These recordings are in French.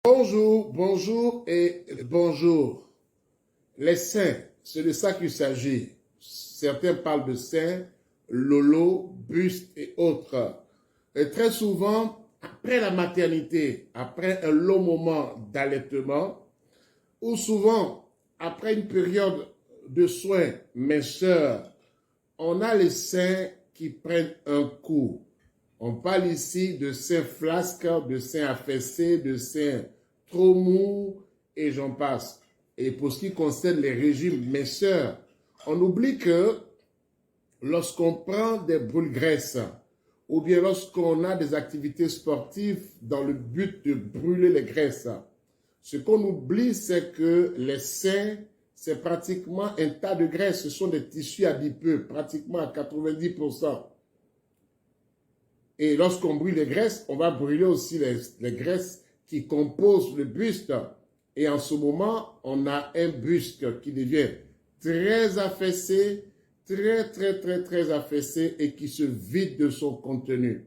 Bonjour, bonjour et bonjour. Les saints, c'est de ça qu'il s'agit. Certains parlent de saints, lolo, buste et autres. Et très souvent, après la maternité, après un long moment d'allaitement, ou souvent après une période de soins minceurs, on a les seins qui prennent un coup. On parle ici de seins flasques, de seins affaissés, de seins trop mous, et j'en passe. Et pour ce qui concerne les régimes minceurs, on oublie que lorsqu'on prend des brûle-graisses, ou bien lorsqu'on a des activités sportives dans le but de brûler les graisses, ce qu'on oublie, c'est que les seins, c'est pratiquement un tas de graisse. Ce sont des tissus adipeux, pratiquement à 90%. Et lorsqu'on brûle les graisses, on va brûler aussi les graisses qui composent le buste. Et en ce moment, on a un buste qui devient très affaissé, très affaissé et qui se vide de son contenu.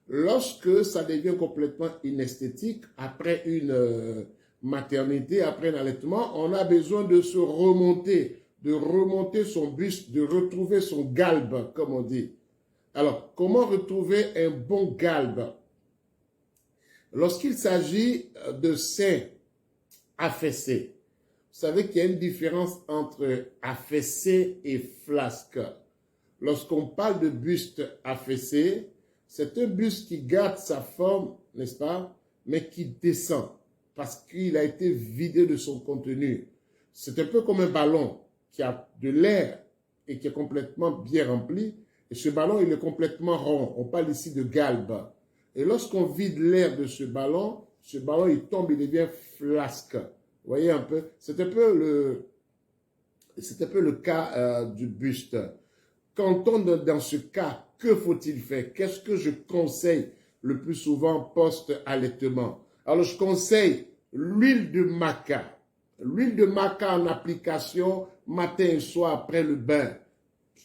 Lorsque ça devient complètement inesthétique, après une maternité, après un allaitement, on a besoin de se remonter, de remonter son buste, de retrouver son galbe, comme on dit. Alors, comment retrouver un bon galbe? Lorsqu'il s'agit de seins affaissés, vous savez qu'il y a une différence entre affaissé et flasque. Lorsqu'on parle de buste affaissé, c'est un buste qui garde sa forme, n'est-ce pas, mais qui descend parce qu'il a été vidé de son contenu. C'est un peu comme un ballon qui a de l'air et qui est complètement bien rempli. Et ce ballon, il est complètement rond. On parle ici de galbe. Et lorsqu'on vide l'air de ce ballon, il tombe, il devient flasque. Vous voyez un peu? C'est un peu le cas du buste. Quand on est dans ce cas, que faut-il faire? Qu'est-ce que je conseille le plus souvent post-allaitement? Alors, je conseille l'huile de maca. L'huile de maca en application matin et soir après le bain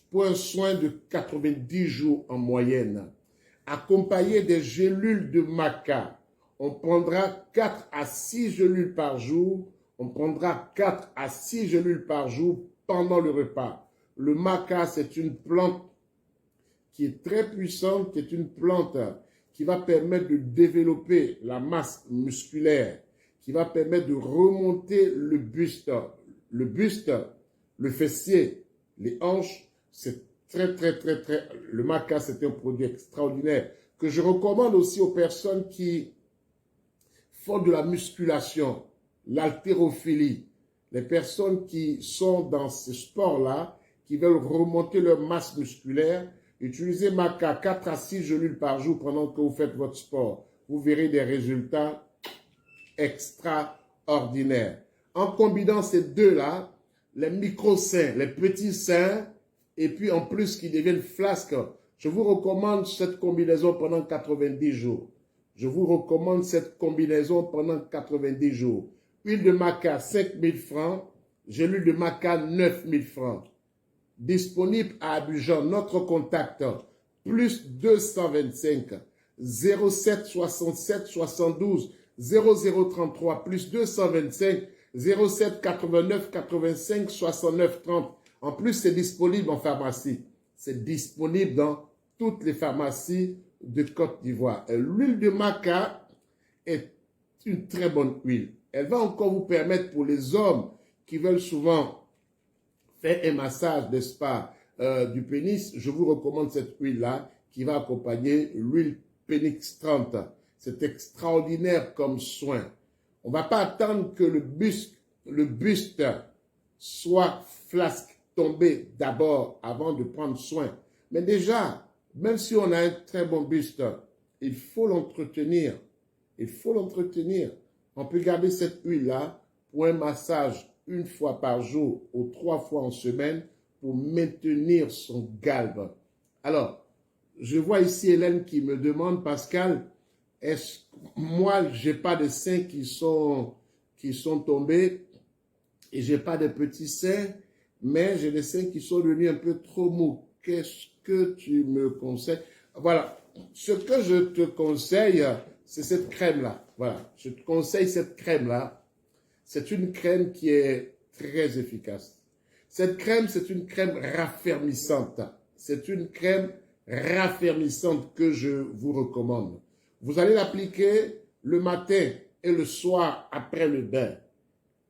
pour un soin de 90 jours en moyenne. Accompagné des gélules de maca. On prendra 4 à 6 gélules par jour. On prendra 4 à 6 gélules par jour pendant le repas. Le maca, c'est une plante qui est très puissante, qui est une plante qui va permettre de développer la masse musculaire, qui va permettre de remonter le buste, le fessier, les hanches. C'est très, le maca, c'est un produit extraordinaire que je recommande aussi aux personnes qui font de la musculation, l'haltérophilie, les personnes qui sont dans ce sport-là, qui veulent remonter leur masse musculaire. Utilisez maca 4 à 6 gélules par jour pendant que vous faites votre sport. Vous verrez des résultats extraordinaires. En combinant ces deux-là, les micro-seins, les petits seins, et puis en plus qui deviennent flasques, je vous recommande cette combinaison pendant 90 jours. Je vous recommande cette combinaison pendant 90 jours. Huile de maca, 5 000 francs. Gélule de maca, 9 000 francs. Disponible à Abidjan, notre contact, plus 225 07 67 72 0033, plus 225 07 89 85 69 30. En plus, c'est disponible en pharmacie. C'est disponible dans toutes les pharmacies de Côte d'Ivoire. L'huile de maca est une très bonne huile. Elle va encore vous permettre pour les hommes qui veulent souvent faire un massage, n'est-ce pas, du pénis. Je vous recommande cette huile-là qui va accompagner l'huile Pénix 30. C'est extraordinaire comme soin. On ne va pas attendre que le buste soit flasque, tombé d'abord avant de prendre soin. Mais déjà, même si on a un très bon buste, il faut l'entretenir. Il faut l'entretenir. On peut garder cette huile-là pour un massage 1 fois par jour ou 3 fois en semaine pour maintenir son galbe. Alors, je vois ici Hélène qui me demande, Pascal, moi, j'ai pas de seins qui sont tombés et j'ai pas de petits seins, mais j'ai des seins qui sont devenus un peu trop mous. Qu'est-ce que tu me conseilles? Voilà. Ce que je te conseille, c'est cette crème-là. Voilà, je te conseille cette crème-là. C'est une crème qui est très efficace. Cette crème, c'est une crème raffermissante. C'est une crème raffermissante que je vous recommande. Vous allez l'appliquer le matin et le soir après le bain.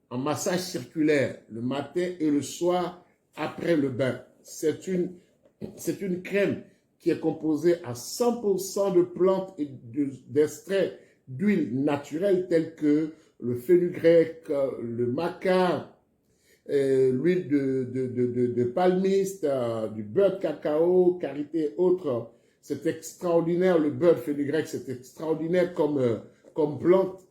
En massage circulaire, le matin et le soir après le bain. C'est une crème qui est composée à 100% de plantes et d'extraits d'huile naturelle telles que le fenugrec, le maca, l'huile de palmiste, du beurre de cacao, karité et autres. C'est extraordinaire, le beurre de fenugrec, c'est extraordinaire comme plante.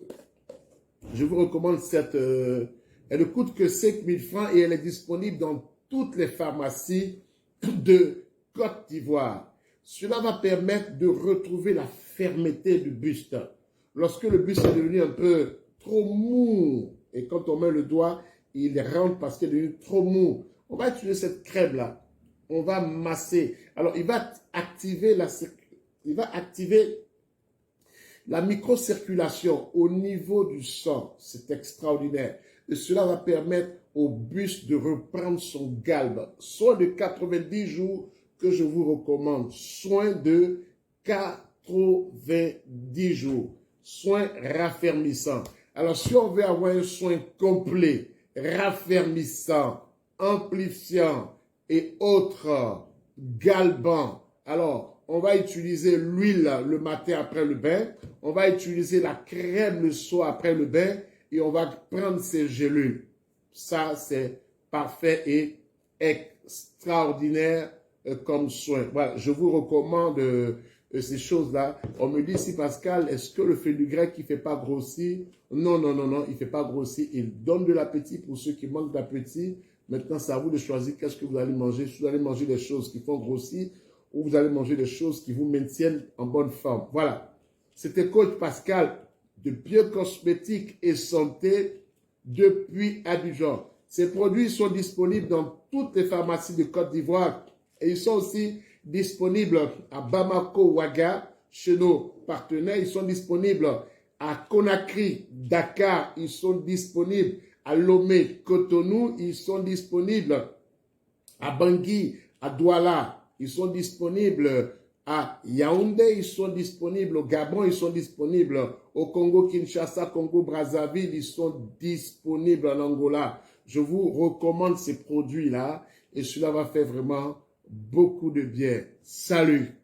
Je vous recommande cette... elle ne coûte que 5 000 francs et elle est disponible dans toutes les pharmacies de Côte d'Ivoire. Cela va permettre de retrouver la fermeté du buste. Lorsque le buste est devenu un peu trop mou, et quand on met le doigt, il rentre parce qu'il est devenu trop mou, on va utiliser cette crème-là. On va masser. Alors, il va activer la microcirculation au niveau du sang. C'est extraordinaire. Et cela va permettre au buste de reprendre son galbe. Soin de 90 jours que je vous recommande. Soin de 90 jours. Soin raffermissant. Alors, si on veut avoir un soin complet, raffermissant, amplifiant et autres, galbant, alors, on va utiliser l'huile le matin après le bain. On va utiliser la crème le soir après le bain. Et on va prendre ces gélules. Ça, c'est parfait et extraordinaire comme soin. Voilà, je vous recommande ces choses-là. On me dit ici, Pascal, est-ce que le fenugrec, il ne fait pas grossir? Non, non, non, non, il ne fait pas grossir. Il donne de l'appétit pour ceux qui manquent d'appétit. Maintenant, c'est à vous de choisir qu'est-ce que vous allez manger. Si vous allez manger des choses qui font grossir ou vous allez manger des choses qui vous maintiennent en bonne forme. Voilà. C'était Coach Pascal de Biocosmétique et Santé depuis Abidjan. Ces produits sont disponibles dans toutes les pharmacies de Côte d'Ivoire et ils sont aussi disponibles à Bamako, Ouaga, chez nos partenaires. Ils sont disponibles à Conakry, Dakar. Ils sont disponibles à Lomé, Cotonou. Ils sont disponibles à Bangui, à Douala. Ils sont disponibles à Yaoundé, ils sont disponibles au Gabon, ils sont disponibles au Congo-Kinshasa, Congo-Brazzaville, ils sont disponibles en Angola. Je vous recommande ces produits-là et cela va faire vraiment beaucoup de bien. Salut!